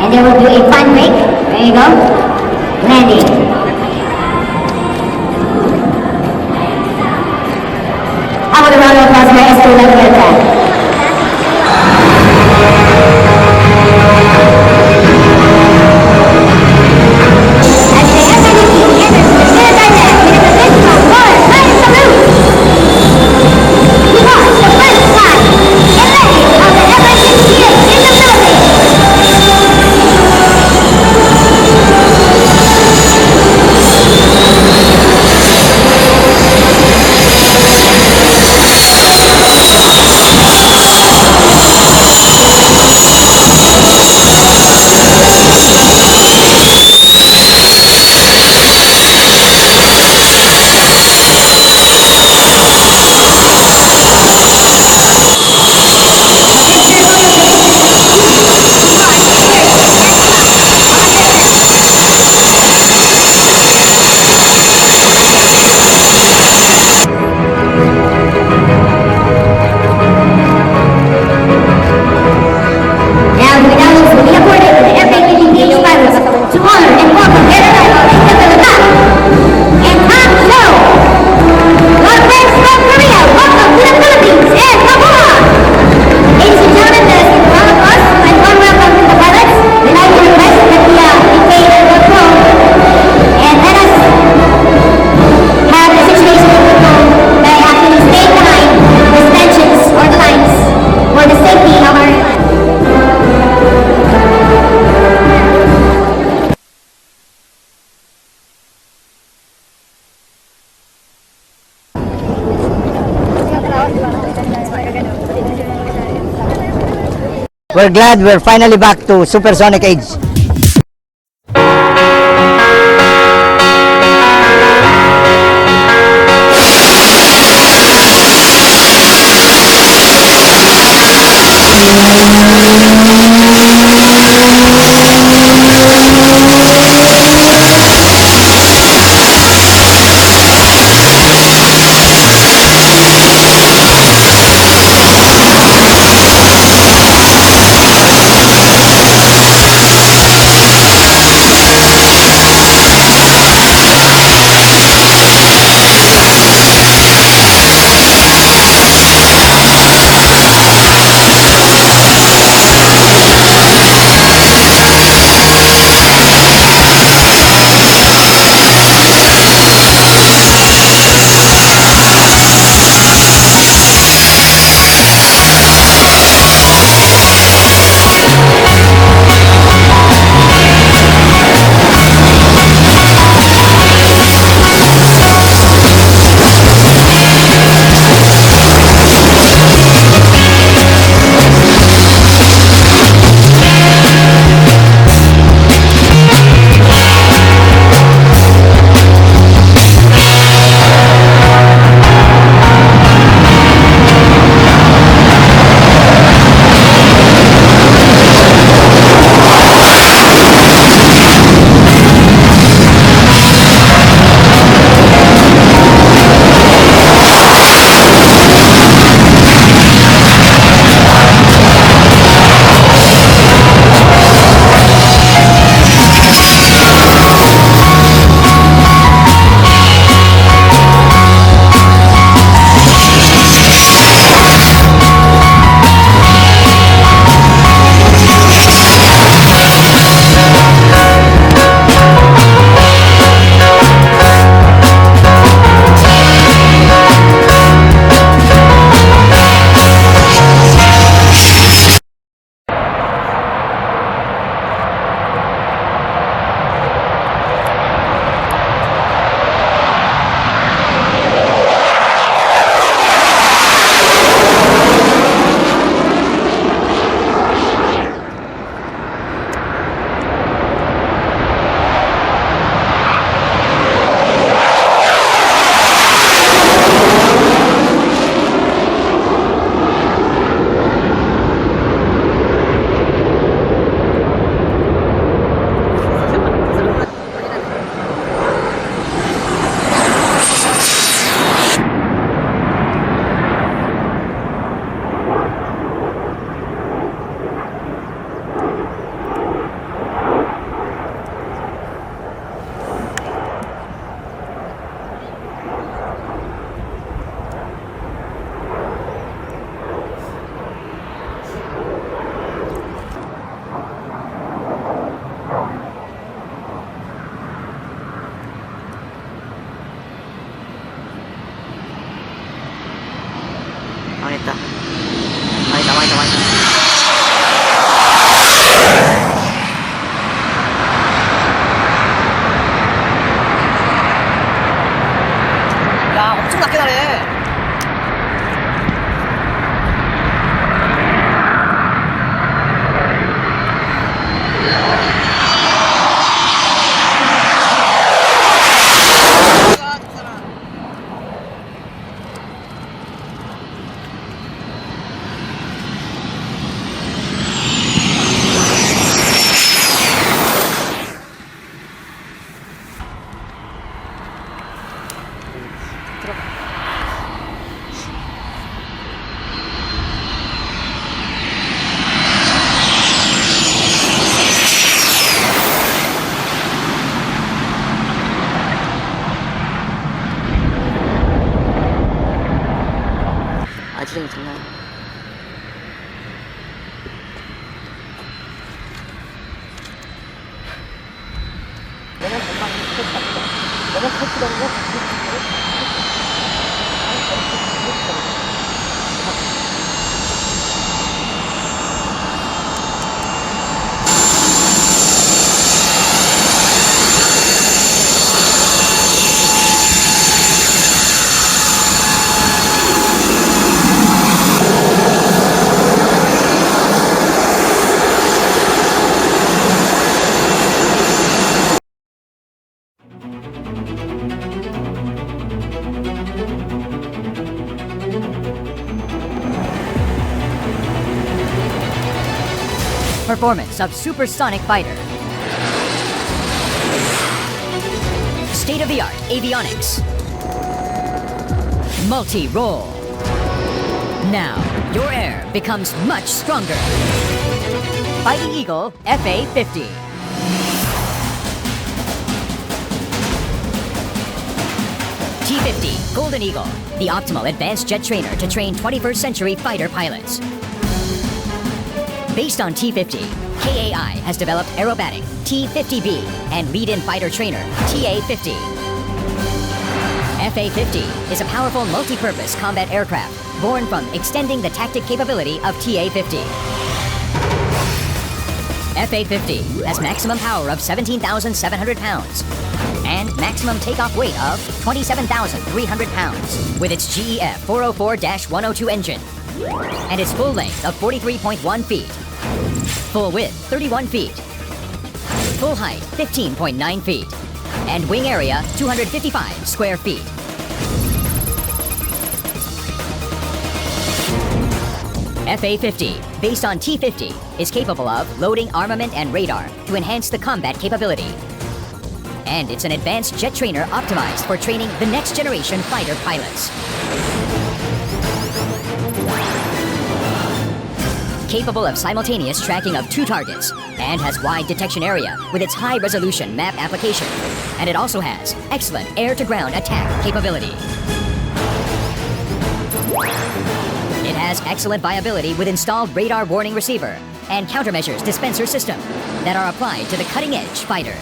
And then we'll do a fun break. There you go. Landing. How about a round of applause for S211 aircraft? We're glad we're finally back to supersonic age. 망했다. 망했다. 야, 엄청 낮게 나네. 아지정이 장난. 너는 정말 스트레스다. 너는 스트레스라는 거 Performance of supersonic fighter. State-of-the-art avionics. Multi-role. Now, your air becomes much stronger. Fighting Eagle FA-50. T-50 Golden Eagle, the optimal advanced jet trainer to train 21st century fighter pilots. Based on T-50, KAI has developed aerobatic T-50B and lead-in fighter trainer TA-50. FA-50 is a powerful multi-purpose combat aircraft born from extending the tactic capability of TA-50. FA-50 has maximum power of 17,700 pounds and maximum takeoff weight of 27,300 pounds with its GEF 404-102 engine and its full length of 43.1 feet, full width 31 feet, full height 15.9 feet, and wing area 255 square feet. FA-50, based on T-50, is capable of loading armament and radar to enhance the combat capability. And it's an advanced jet trainer optimized for training the next generation fighter pilots. Capable of simultaneous tracking of 2 targets and has wide detection area with its high-resolution map application. And it also has excellent air-to-ground attack capability. It has excellent viability with installed radar warning receiver and countermeasures dispenser system that are applied to the cutting-edge fighter.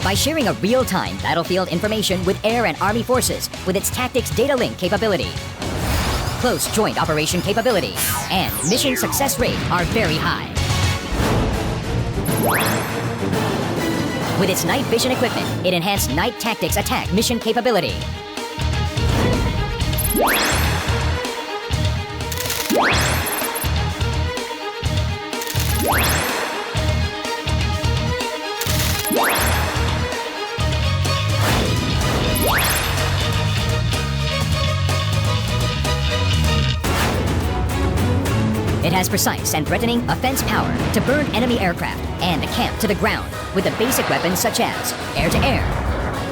By sharing a real-time battlefield information with air and army forces with its tactics data link capability, close joint operation capability, and mission success rate are very high. With its night vision equipment, it enhanced night tactics attack mission capability. It has precise and threatening offense power to burn enemy aircraft and the camp to the ground with the basic weapons such as air-to-air,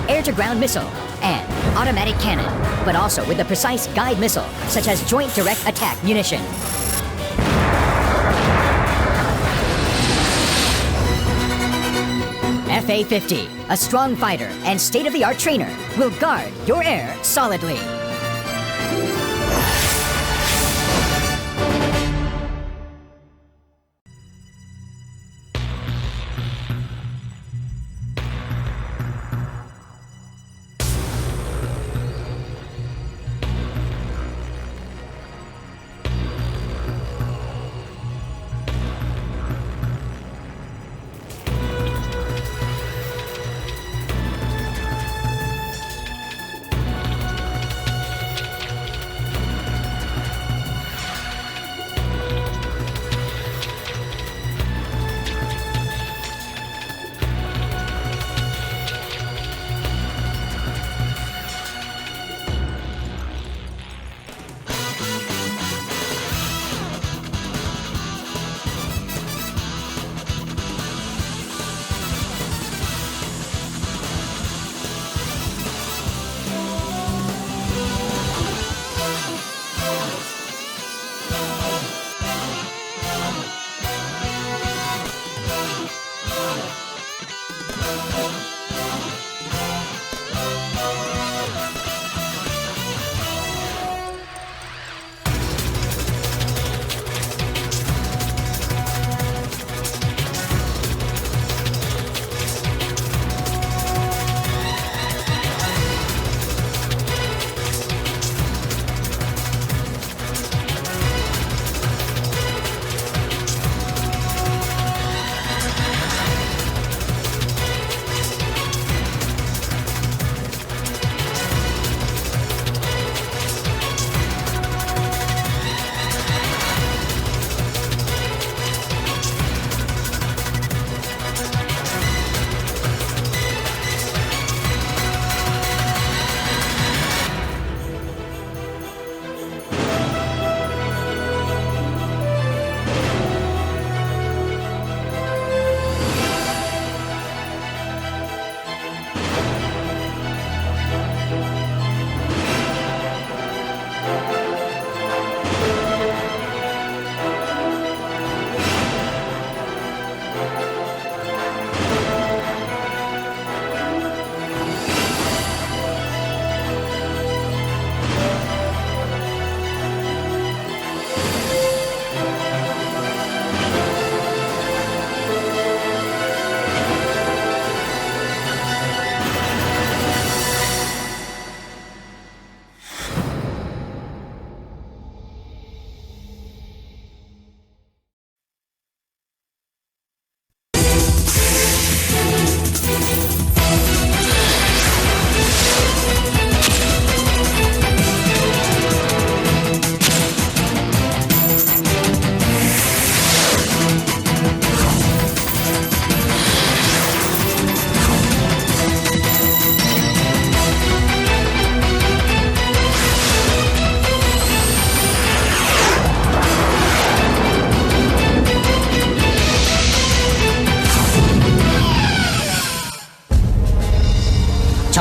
air-to-ground missile, and automatic cannon, but also with the precise guide missile such as joint direct attack munition. FA-50, a strong fighter and state-of-the-art trainer, will guard your air solidly.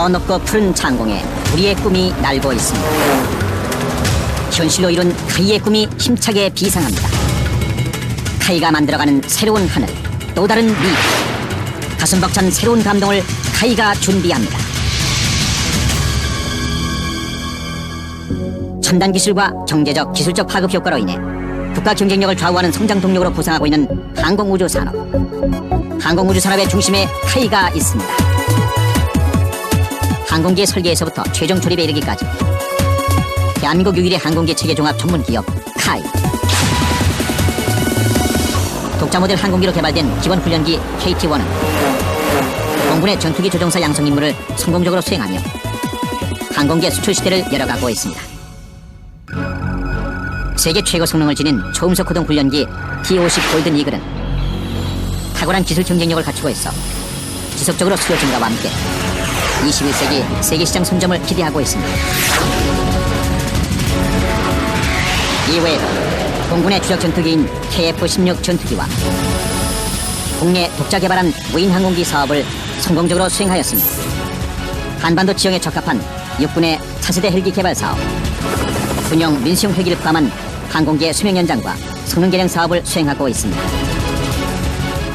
더 높고 푸른 창공에 우리의 꿈이 날고 있습니다. 현실로 이룬 카이의 꿈이 힘차게 비상합니다. 카이가 만들어가는 새로운 하늘, 또 다른 미래. 가슴 벅찬 새로운 감동을 카이가 준비합니다. 첨단 기술과 경제적, 기술적 파급 효과로 인해 국가 경쟁력을 좌우하는 성장 동력으로 부상하고 있는 항공우주 산업. 항공우주 산업의 중심에 카이가 있습니다. 항공기의 설계에서부터 최종 조립에 이르기까지 대한민국 유일의 항공기 체계 종합 전문 기업 카이. 독자 모델 항공기로 개발된 기본 훈련기 KT-1은 공군의 전투기 조종사 양성 임무를 성공적으로 수행하며 항공기의 수출 시대를 열어가고 있습니다. 세계 최고 성능을 지닌 초음속 호동 훈련기 T-50 골든 이글은 탁월한 기술 경쟁력을 갖추고 있어 지속적으로 수요 증가와 함께 21세기 세계 시장 선점을 기대하고 있습니다. 이외에도 공군의 주력 전투기인 KF-16 전투기와 국내 독자 개발한 무인 항공기 사업을 성공적으로 수행하였으며 한반도 지형에 적합한 육군의 차세대 헬기 개발 사업, 군용 민수용 헬기를 포함한 항공기의 수명 연장과 성능 개량 사업을 수행하고 있습니다.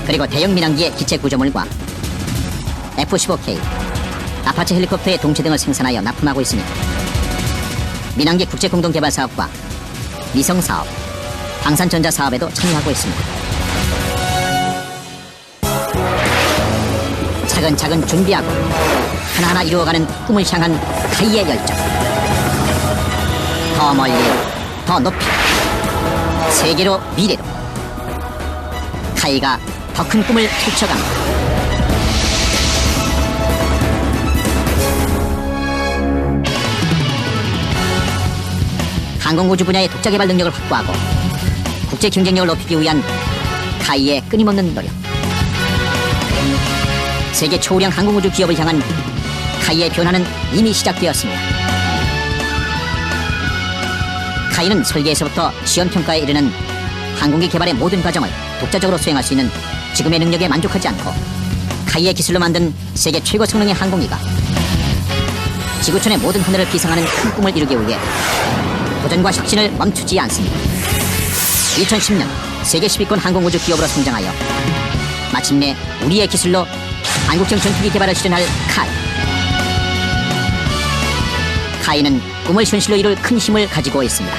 그리고 대형 민항기의 기체 구조물과 F-15K, 아파치 헬리콥터의 동체 등을 생산하여 납품하고 있으며 민항기 국제 공동 개발 사업과 미성 사업, 방산전자 사업에도 참여하고 있습니다. 차근차근 준비하고 하나하나 이루어가는 꿈을 향한 카이의 열정. 더 멀리, 더 높이, 세계로, 미래로 카이가 더 큰 꿈을 펼쳐갑니다. 항공우주 분야의 독자 개발 능력을 확보하고 국제 경쟁력을 높이기 위한 카이의 끊임없는 노력. 세계 초우량 항공우주 기업을 향한 카이의 변화는 이미 시작되었습니다. 카이는 설계에서부터 시험평가에 이르는 항공기 개발의 모든 과정을 독자적으로 수행할 수 있는 지금의 능력에 만족하지 않고 카이의 기술로 만든 세계 최고 성능의 항공기가 지구촌의 모든 하늘을 비상하는 큰 꿈을 이루기 위해 도전과 혁신을 멈추지 않습니다. 2010년 세계 10위권 항공우주 기업으로 성장하여 마침내 우리의 기술로 한국형 전투기 개발을 실현할 카이. 카이는 꿈을 현실로 이룰 큰 힘을 가지고 있습니다.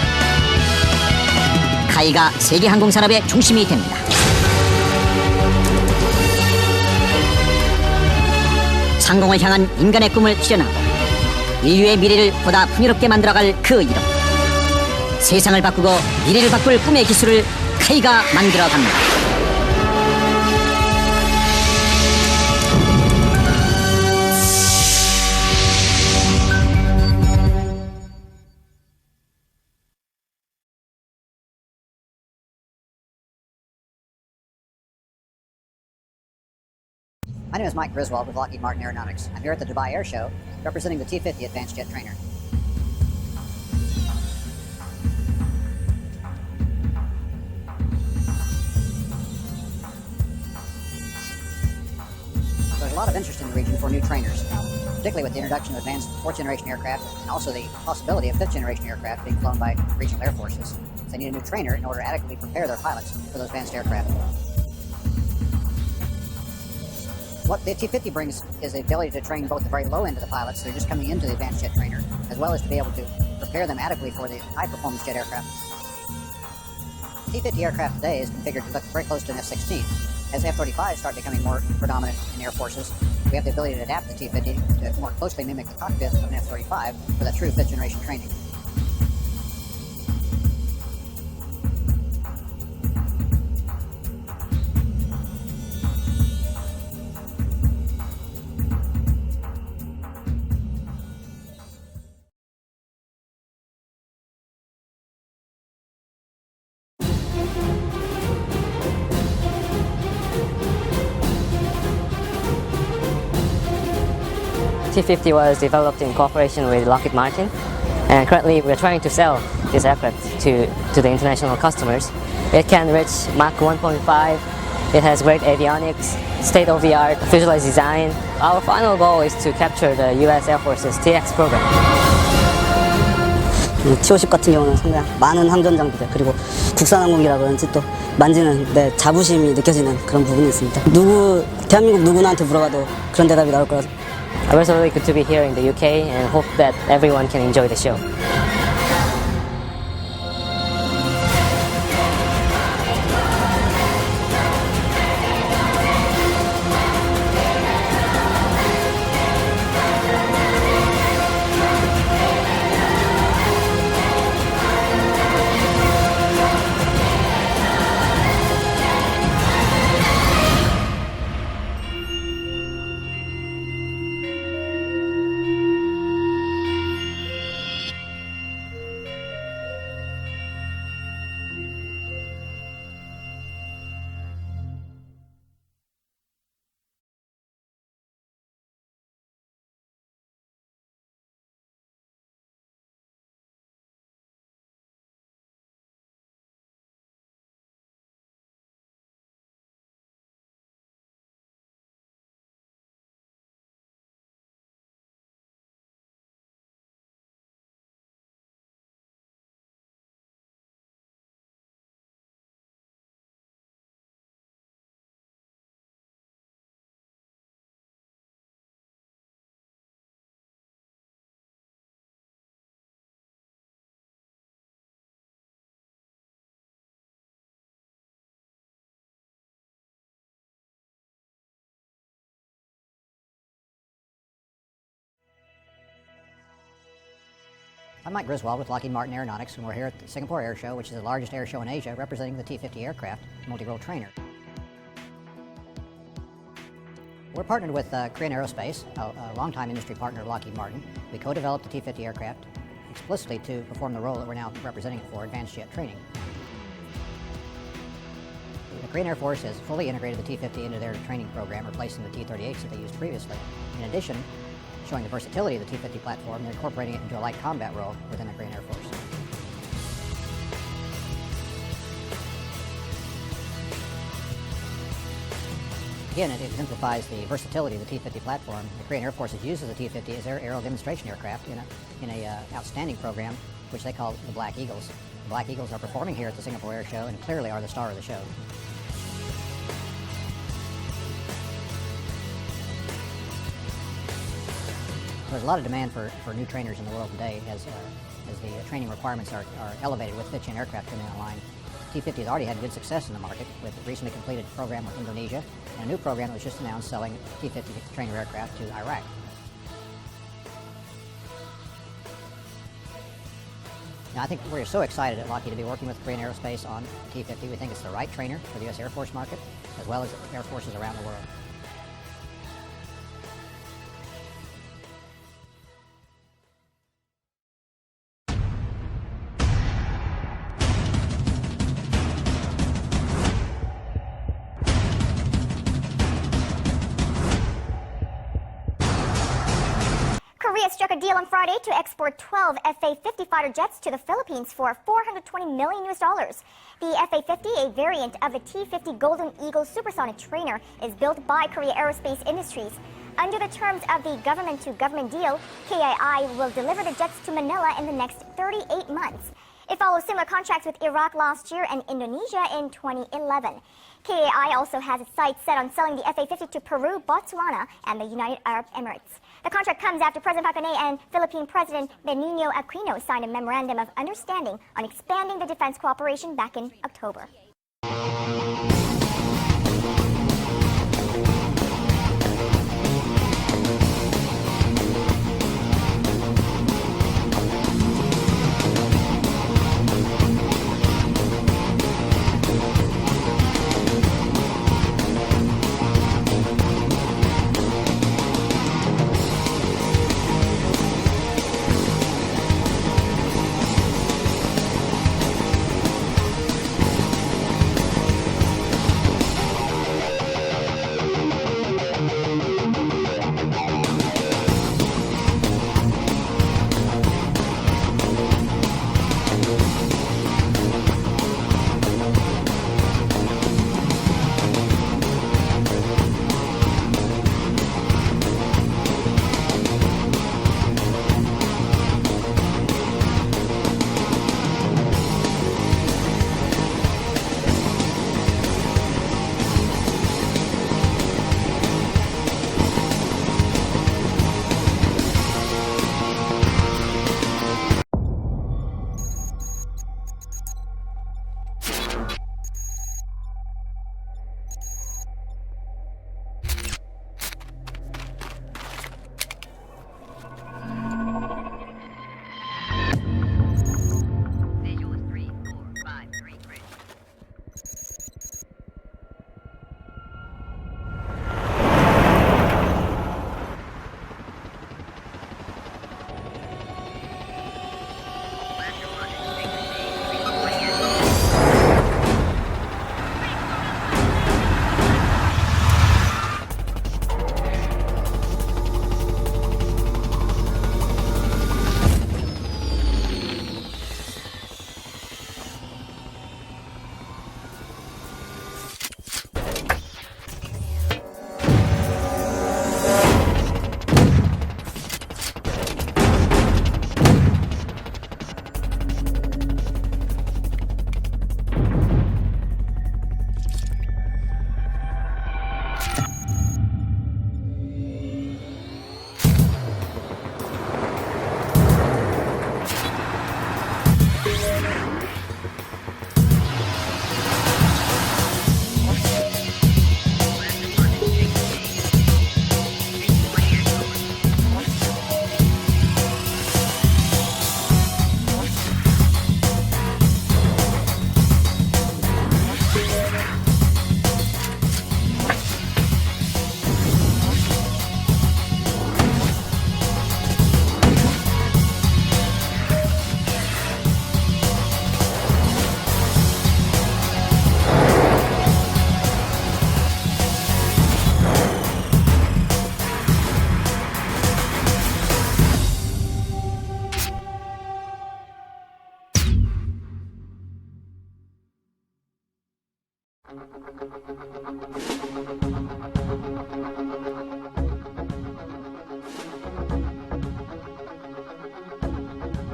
카이가 세계 항공산업의 중심이 됩니다. 상공을 향한 인간의 꿈을 실현하고 인류의 미래를 보다 풍요롭게 만들어갈 그 이름. 세상을 바꾸고 미래를 바꿀 꿈의 기술을 카이가 만들어갑니다. My name is Mike Griswold with Lockheed Martin Aeronautics. I'm here at the Dubai Air Show representing the T-50 Advanced Jet Trainer. There's a lot of interest in the region for new trainers, particularly with the introduction of advanced 4th generation aircraft and also the possibility of 5th generation aircraft being flown by regional air forces. So they need a new trainer in order to adequately prepare their pilots for those advanced aircraft. What the T-50 brings is the ability to train both the very low end of the pilots that are just coming into the advanced jet trainer, as well as to be able to prepare them adequately for the high-performance jet aircraft. T-50 aircraft today is configured to look very close to an F-16. As F-35s start becoming more predominant in air forces, we have the ability to adapt the T-50 to more closely mimic the cockpit of an F-35 for that true fifth-generation training. T-50 was developed in cooperation with Lockheed Martin, and currently we're trying to sell this aircraft to the international customers. It can reach Mach 1.5 It has great avionics, state-of-the-art visualized design. Our final goal is to capture the US Air Force's TX program. T-50 같은 경우는 상당히 많은 함전 장비들 그리고 국산 항공기라 그런지 또 만지는 내 자부심이 느껴지는 그런 부분이 있습니다. 대한민국 누구나한테 물어봐도 그런 대답이 나올 거라서. It was really good to be here in the UK and hope that everyone can enjoy the show. I'm Mike Griswold with Lockheed Martin Aeronautics, and we're here at the Singapore Air Show, which is the largest air show in Asia, representing the T-50 aircraft multi-role trainer. We're partnered with Korean Aerospace, a longtime industry partner of Lockheed Martin. We co-developed the T-50 aircraft explicitly to perform the role that we're now representing for advanced jet training. The Korean Air Force has fully integrated the T-50 into their training program, replacing the T-38s that they used previously. In addition, showing the versatility of the T-50 platform, they're incorporating it into a light combat role within the Korean Air Force. Again, it exemplifies the versatility of the T-50 platform. The Korean Air Force has used the T-50 as their aerial demonstration aircraft in a outstanding program, which they call the Black Eagles. The Black Eagles are performing here at the Singapore Air Show and clearly are the star of the show. There's a lot of demand for new trainers in the world today as the training requirements are elevated with fifth-gen aircraft coming online. T-50 has already had good success in the market with a recently completed program with Indonesia and a new program that was just announced selling T-50 trainer aircraft to Iraq. Now, I think we're so excited at Lockheed to be working with Korean Aerospace on T-50. We think it's the right trainer for the U.S. Air Force market as well as air forces around the world. Korea struck a deal on Friday to export 12 F-A-50 fighter jets to the Philippines for $420 million. The F-A-50, a variant of the T-50 Golden Eagle supersonic trainer, is built by Korea Aerospace Industries. Under the terms of the government-to-government deal, KAI will deliver the jets to Manila in the next 38 months. It follows similar contracts with Iraq last year and Indonesia in 2011. KAI also has its sights set on selling the F-A-50 to Peru, Botswana, and the United Arab Emirates. The contract comes after President Park Geun-hye and Philippine President Benigno Aquino signed a memorandum of understanding on expanding the defense cooperation back in October.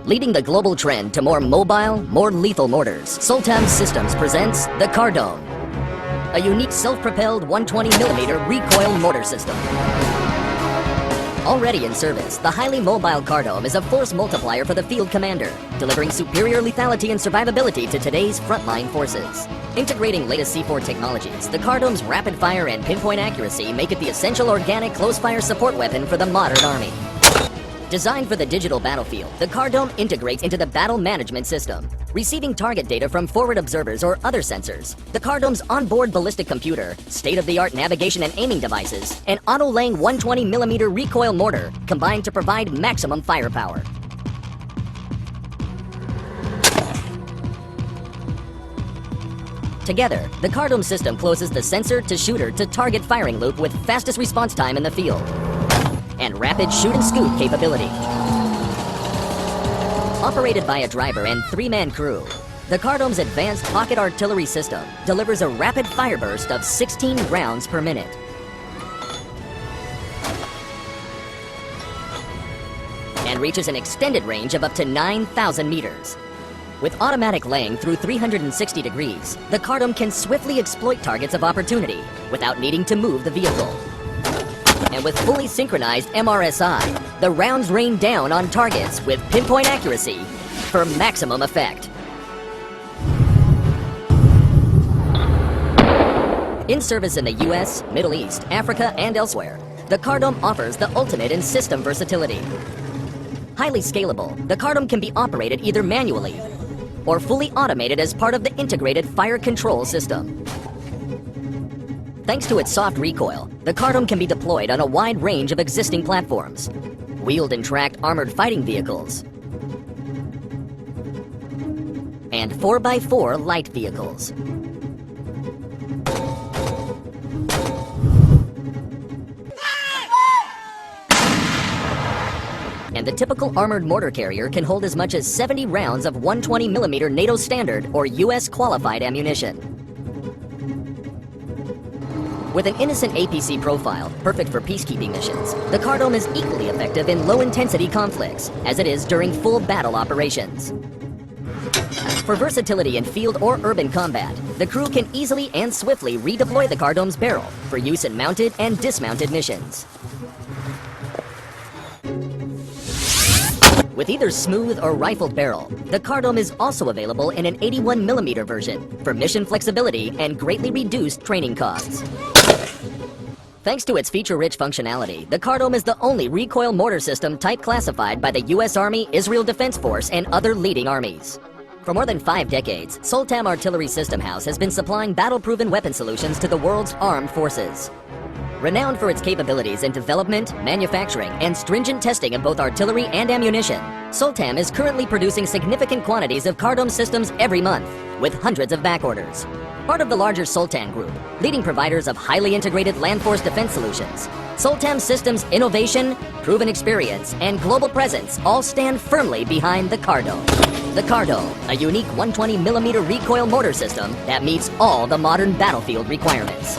Leading the global trend to more mobile, more lethal mortars, Soltam Systems presents the Cardome, a unique self-propelled 120mm recoil mortar system. Already in service, the highly mobile Cardome is a force multiplier for the field commander, delivering superior lethality and survivability to today's frontline forces. Integrating latest C4 technologies, the Cardome's rapid fire and pinpoint accuracy make it the essential organic close-fire support weapon for the modern army. Designed for the digital battlefield, the Cardome integrates into the battle management system. Receiving target data from forward observers or other sensors, the Cardome's onboard ballistic computer, state-of-the-art navigation and aiming devices, and auto-laying 120mm recoil mortar combine to provide maximum firepower. Together, the Cardome system closes the sensor to shooter to target firing loop with fastest response time in the field and rapid shoot and scoop capability. Operated by a driver and 3-man crew, the Cardome's advanced pocket artillery system delivers a rapid fire burst of 16 rounds per minute. And reaches an extended range of up to 9,000 meters. With automatic laying through 360 degrees, the Cardome can swiftly exploit targets of opportunity without needing to move the vehicle. And with fully synchronized MRSI, the rounds rain down on targets with pinpoint accuracy for maximum effect. In service in the US, Middle East, Africa, and elsewhere, the Cardome offers the ultimate in system versatility. Highly scalable, the Cardome can be operated either manually or fully automated as part of the integrated fire control system. Thanks to its soft recoil, the Cardome can be deployed on a wide range of existing platforms, wheeled and tracked armored fighting vehicles, and 4x4 light vehicles. And the typical armored mortar carrier can hold as much as 70 rounds of 120mm NATO standard or US qualified ammunition. With an innocent APC profile, perfect for peacekeeping missions, the Cardome is equally effective in low-intensity conflicts, as it is during full battle operations. For versatility in field or urban combat, the crew can easily and swiftly redeploy the Cardome's barrel for use in mounted and dismounted missions. With either smooth or rifled barrel, the Cardome is also available in an 81mm version for mission flexibility and greatly reduced training costs. Thanks to its feature-rich functionality, the Cardome is the only recoil mortar system type classified by the US Army, Israel Defense Force, and other leading armies. For more than 5 decades, Soltam Artillery System House has been supplying battle-proven weapon solutions to the world's armed forces. Renowned for its capabilities in development, manufacturing, and stringent testing of both artillery and ammunition, Soltam is currently producing significant quantities of Cardome systems every month, with hundreds of back orders. Part of the larger Soltam Group, leading providers of highly integrated land force defense solutions, Soltam Systems' innovation, proven experience, and global presence all stand firmly behind the Cardome. The Cardome, a unique 120mm recoil mortar system that meets all the modern battlefield requirements.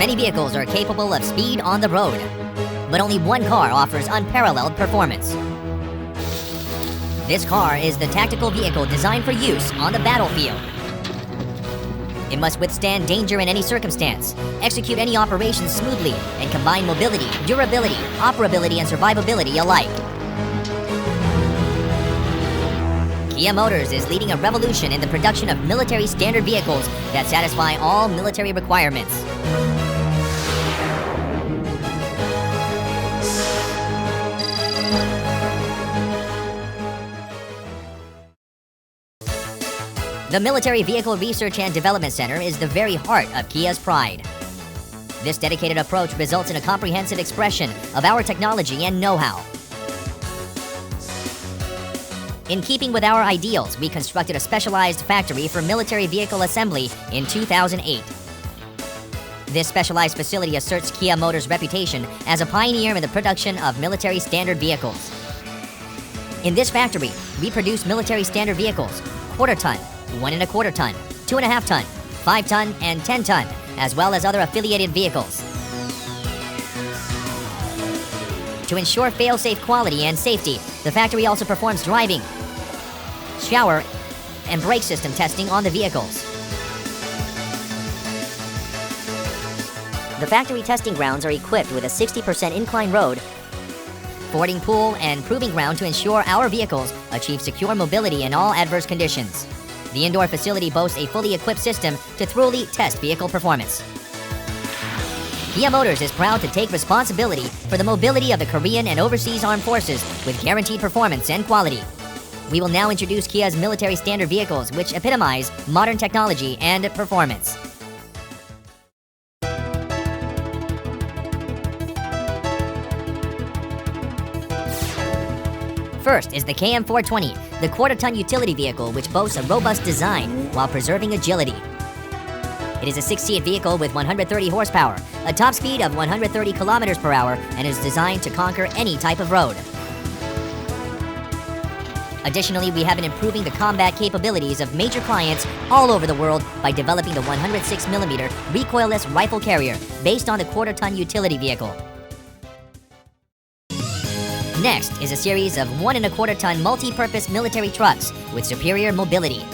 Many vehicles are capable of speed on the road, but only one car offers unparalleled performance. This car is the tactical vehicle designed for use on the battlefield. It must withstand danger in any circumstance, execute any operation smoothly, and combine mobility, durability, operability, and survivability alike. Kia Motors is leading a revolution in the production of military standard vehicles that satisfy all military requirements. The Military Vehicle Research and Development Center is the very heart of Kia's pride. This dedicated approach results in a comprehensive expression of our technology and know-how. In keeping with our ideals, we constructed a specialized factory for military vehicle assembly in 2008. This specialized facility asserts Kia Motors' reputation as a pioneer in the production of military standard vehicles. In this factory, we produce military standard vehicles, quarter-ton, 1 1/4 ton, 2.5 ton, 5 ton, and 10 ton, as well as other affiliated vehicles. To ensure fail-safe quality and safety, the factory also performs driving, shower, and brake system testing on the vehicles. The factory testing grounds are equipped with a 60% incline road, fording pool, and proving ground to ensure our vehicles achieve secure mobility in all adverse conditions. The indoor facility boasts a fully equipped system to thoroughly test vehicle performance. Kia Motors is proud to take responsibility for the mobility of the Korean and overseas armed forces with guaranteed performance and quality. We will now introduce Kia's military standard vehicles, which epitomize modern technology and performance. First is the KM420, the quarter-ton utility vehicle which boasts a robust design while preserving agility. It is a 6-seat vehicle with 130 horsepower, a top speed of 130 kilometers per hour, and is designed to conquer any type of road. Additionally, we have been improving the combat capabilities of major clients all over the world by developing the 106mm recoilless rifle carrier based on the quarter-ton utility vehicle. Next is a series of 1 1/4 ton multi-purpose military trucks with superior mobility.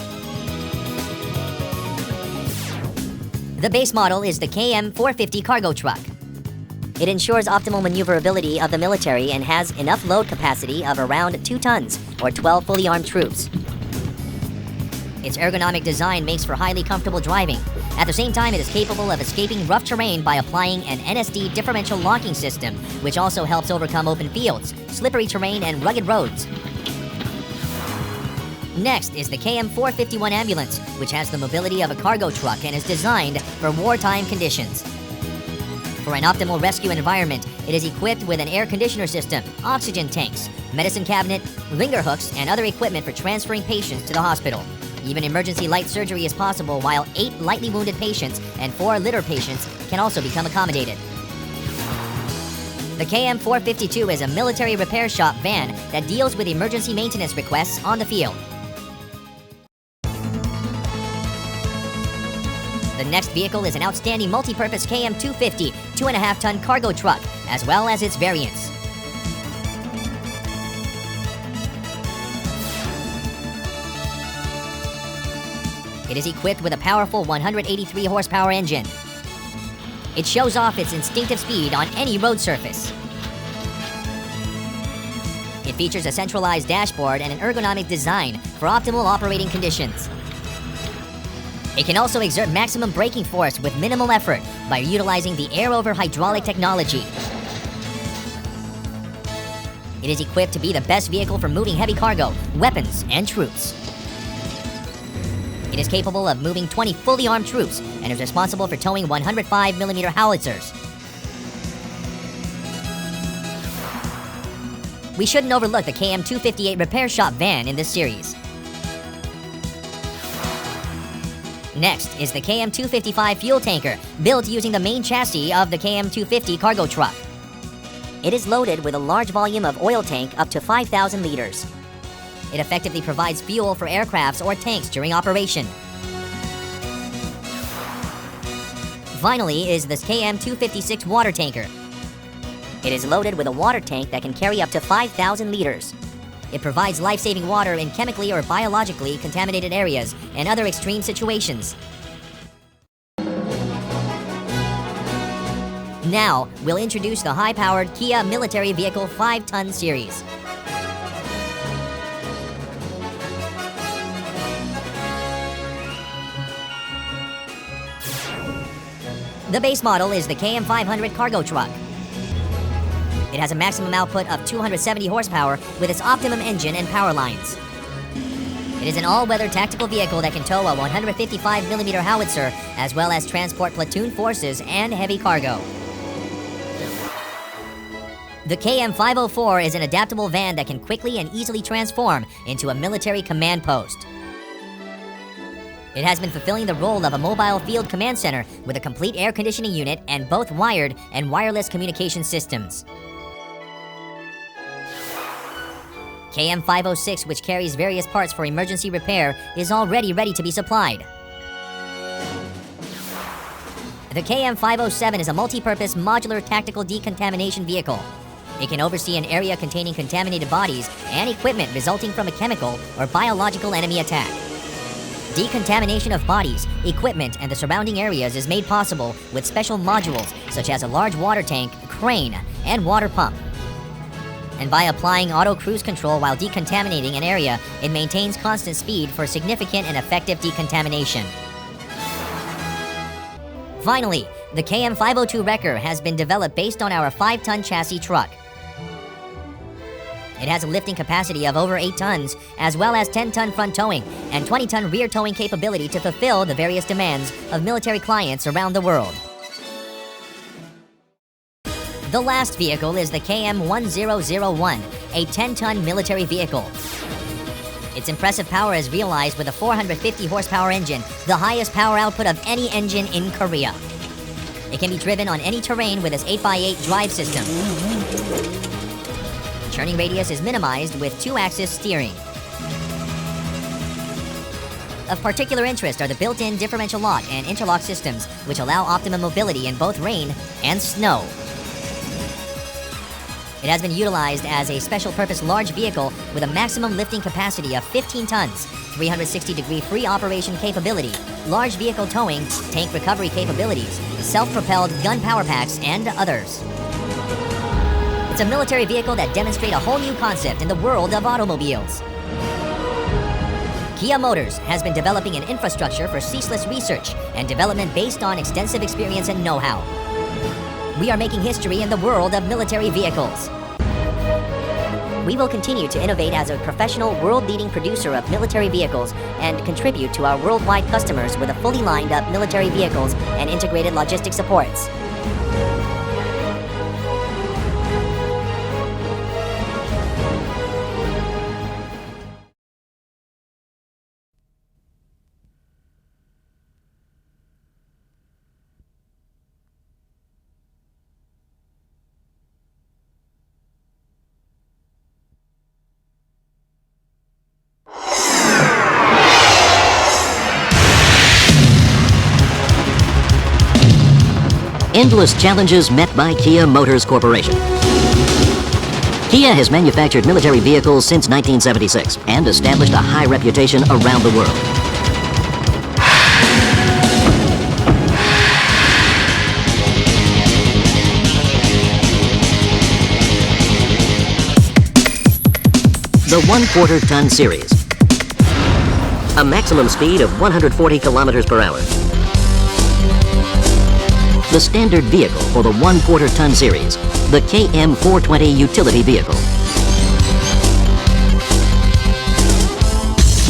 The base model is the KM450 cargo truck. It ensures optimal maneuverability of the military and has enough load capacity of around 2 tons, or 12 fully armed troops. Its ergonomic design makes for highly comfortable driving. At the same time, it is capable of escaping rough terrain by applying an NSD differential locking system, which also helps overcome open fields, slippery terrain, and rugged roads. Next is the KM451 ambulance, which has the mobility of a cargo truck and is designed for wartime conditions. For an optimal rescue environment, it is equipped with an air conditioner system, oxygen tanks, medicine cabinet, ringer hooks, and other equipment for transferring patients to the hospital. Even emergency light surgery is possible, while 8 lightly wounded patients and 4 litter patients can also become accommodated. The KM452 is a military repair shop van that deals with emergency maintenance requests on the field. The next vehicle is an outstanding multi-purpose KM250 2.5 ton cargo truck, as well as its variants. It is equipped with a powerful 183 horsepower engine. It shows off its instinctive speed on any road surface. It features a centralized dashboard and an ergonomic design for optimal operating conditions. It can also exert maximum braking force with minimal effort by utilizing the air-over-hydraulic technology. It is equipped to be the best vehicle for moving heavy cargo, weapons, and troops. It is capable of moving 20 fully armed troops and is responsible for towing 105mm howitzers. We shouldn't overlook the KM258 repair shop van in this series. Next is the KM255 fuel tanker, built using the main chassis of the KM250 cargo truck. It is loaded with a large volume of oil tank up to 5,000 liters. It effectively provides fuel for aircrafts or tanks during operation. Finally is this KM-256 water tanker. It is loaded with a water tank that can carry up to 5,000 liters. It provides life-saving water in chemically or biologically contaminated areas and other extreme situations. Now, we'll introduce the high-powered Kia Military Vehicle 5-ton series. The base model is the KM500 cargo truck. It has a maximum output of 270 horsepower with its optimum engine and power lines. It is an all-weather tactical vehicle that can tow a 155mm howitzer, as well as transport platoon forces and heavy cargo. The KM504 is an adaptable van that can quickly and easily transform into a military command post. It has been fulfilling the role of a mobile field command center with a complete air conditioning unit and both wired and wireless communication systems. KM506, which carries various parts for emergency repair, is already ready to be supplied. The KM507 is a multi-purpose modular tactical decontamination vehicle. It can oversee an area containing contaminated bodies and equipment resulting from a chemical or biological enemy attack. Decontamination of bodies, equipment, and the surrounding areas is made possible with special modules such as a large water tank, crane, and water pump. And by applying auto cruise control while decontaminating an area, it maintains constant speed for significant and effective decontamination. Finally, the KM502 Wrecker has been developed based on our 5-ton chassis truck. It has a lifting capacity of over 8 tons, as well as 10-ton front towing and 20-ton rear towing capability to fulfill the various demands of military clients around the world. The last vehicle is the KM1001, a 10-ton military vehicle. Its impressive power is realized with a 450 horsepower engine, the highest power output of any engine in Korea. It can be driven on any terrain with its 8x8 drive system. Turning radius is minimized with 2-axis steering. Of particular interest are the built-in differential lock and interlock systems, which allow optimum mobility in both rain and snow. It has been utilized as a special-purpose large vehicle with a maximum lifting capacity of 15 tons, 360-degree free operation capability, large vehicle towing, tank recovery capabilities, self-propelled gun power packs, and others. It's a military vehicle that demonstrates a whole new concept in the world of automobiles. Kia Motors has been developing an infrastructure for ceaseless research and development based on extensive experience and know-how. We are making history in the world of military vehicles. We will continue to innovate as a professional, world-leading producer of military vehicles and contribute to our worldwide customers with a fully lined-up military vehicles and integrated logistic supports. Endless challenges met by Kia Motors Corporation. Kia has manufactured military vehicles since 1976 and established a high reputation around the world. The 1/4 ton series. A maximum speed of 140 kilometers per hour. The standard vehicle for the 1/4 ton series, the KM420 utility vehicle.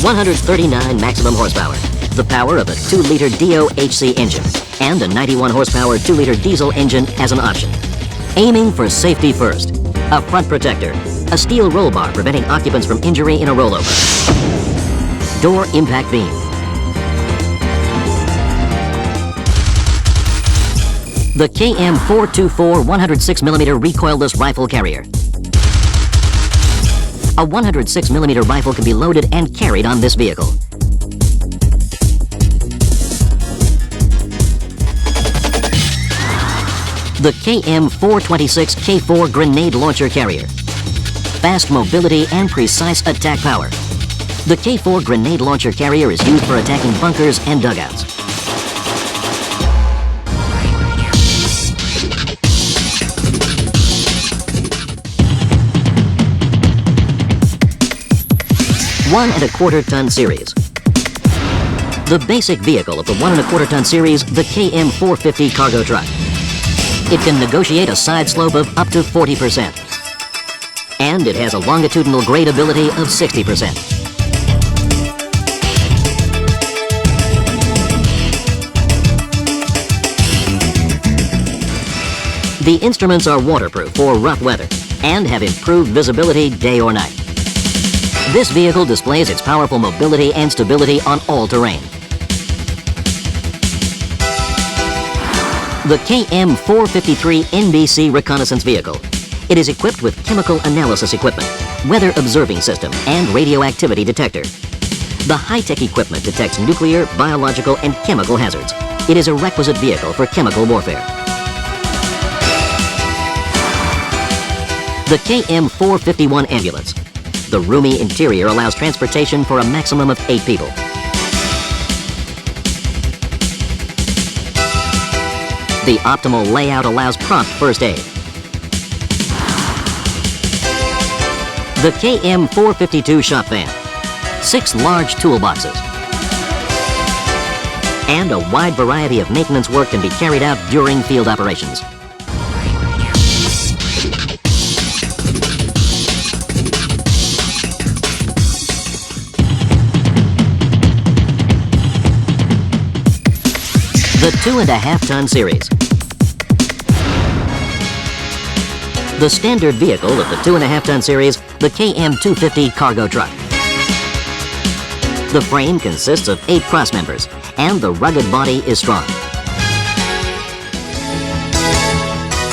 139 maximum horsepower, the power of a 2-liter DOHC engine, and a 91 horsepower 2-liter diesel engine as an option. Aiming for safety first, a front protector, a steel roll bar preventing occupants from injury in a rollover. Door impact beam. The KM424 106mm recoilless rifle carrier. A 106mm rifle can be loaded and carried on this vehicle. The KM-426K4 grenade launcher carrier. Fast mobility and precise attack power. The K4 grenade launcher carrier is used for attacking bunkers and dugouts. One and a quarter ton series. The basic vehicle of the 1 1/4 ton series, the KM-450 cargo truck. It can negotiate a side slope of up to 40%. And it has a longitudinal grade ability of 60%. The instruments are waterproof for rough weather and have improved visibility day or night. This vehicle displays its powerful mobility and stability on all terrain. The KM-453 NBC reconnaissance vehicle. It is equipped with chemical analysis equipment, weather observing system, and radioactivity detector. The high-tech equipment detects nuclear, biological, and chemical hazards. It is a requisite vehicle for chemical warfare. The KM-451 ambulance. The roomy interior allows transportation for a maximum of 8 people. The optimal layout allows prompt first aid. The KM-452 shop van. 6 large toolboxes. And a wide variety of maintenance work can be carried out during field operations. The 2.5 ton series. The standard vehicle of the 2.5 ton series, the KM-250 cargo truck. The frame consists of 8 cross members, and the rugged body is strong.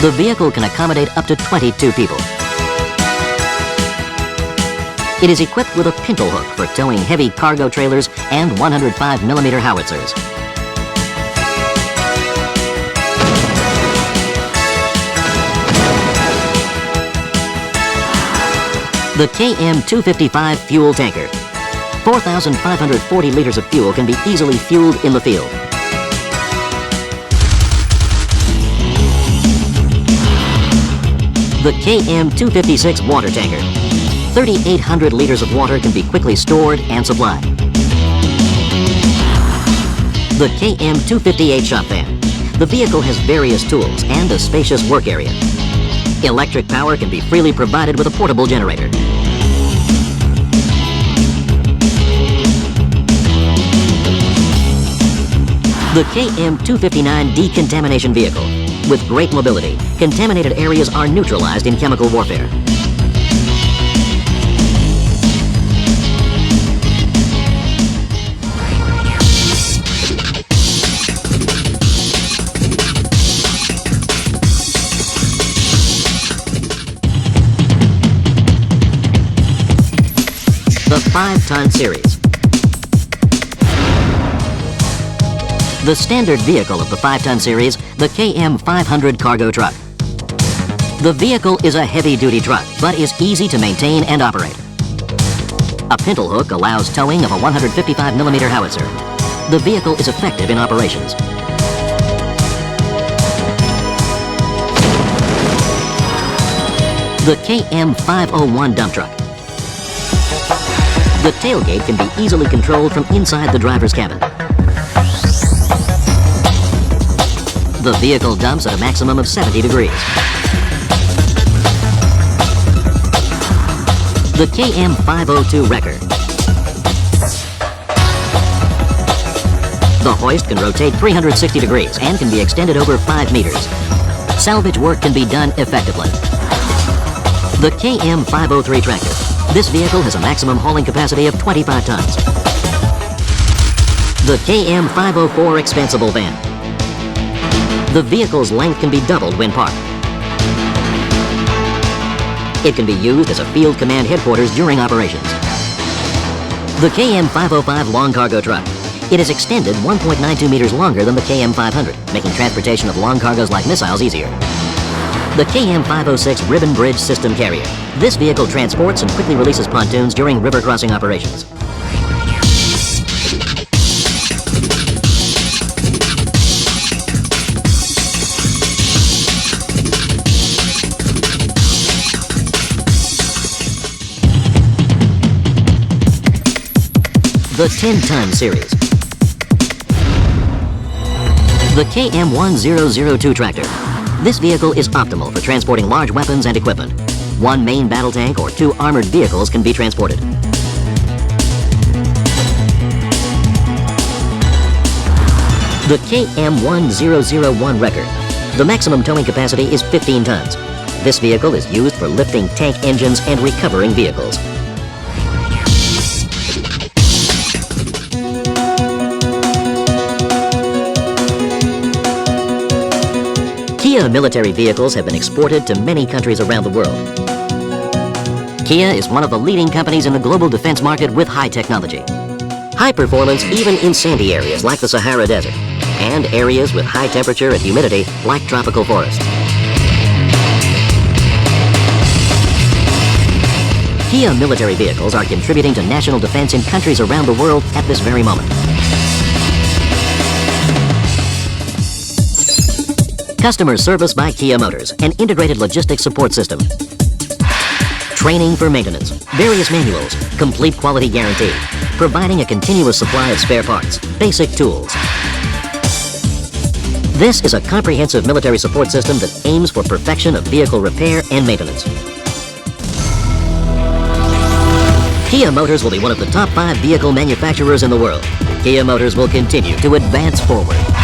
The vehicle can accommodate up to 22 people. It is equipped with a pintle hook for towing heavy cargo trailers and 105mm howitzers. The KM-255 fuel tanker. 4,540 liters of fuel can be easily fueled in the field. The KM-256 water tanker. 3,800 liters of water can be quickly stored and supplied. The KM-258 shop van. The vehicle has various tools and a spacious work area. Electric power can be freely provided with a portable generator. The KM-259 decontamination vehicle. With great mobility, contaminated areas are neutralized in chemical warfare. The 5-ton series. The standard vehicle of the 5-ton series, the KM-500 cargo truck. The vehicle is a heavy-duty truck, but is easy to maintain and operate. A pintle hook allows towing of a 155mm howitzer. The vehicle is effective in operations. The KM-501 dump truck. The tailgate can be easily controlled from inside the driver's cabin. The vehicle dumps at a maximum of 70 degrees. The KM-502 wrecker. The hoist can rotate 360 degrees and can be extended over 5 meters. Salvage work can be done effectively. The KM-503 tractor. This vehicle has a maximum hauling capacity of 25 tons. The KM-504 expansible van. The vehicle's length can be doubled when parked. It can be used as a field command headquarters during operations. The KM-505 long cargo truck. It is extended 1.92 meters longer than the KM500, making transportation of long cargoes like missiles easier. The KM506 Ribbon Bridge System Carrier. This vehicle transports and quickly releases pontoons during river crossing operations. The 10-ton series. The KM1002 tractor. This vehicle is optimal for transporting large weapons and equipment. One main battle tank or 2 armored vehicles can be transported. The KM1001 Wrecker. The maximum towing capacity is 15 tons. This vehicle is used for lifting tank engines and recovering vehicles. Kia military vehicles have been exported to many countries around the world. Kia is one of the leading companies in the global defense market with high technology. High performance even in sandy areas like the Sahara Desert, and areas with high temperature and humidity like tropical forests. Kia military vehicles are contributing to national defense in countries around the world at this very moment. Customer service by Kia Motors, an integrated logistics support system. Training for maintenance, various manuals, complete quality guarantee, providing a continuous supply of spare parts, basic tools. This is a comprehensive military support system that aims for perfection of vehicle repair and maintenance. Kia Motors will be one of the top 5 vehicle manufacturers in the world. Kia Motors will continue to advance forward.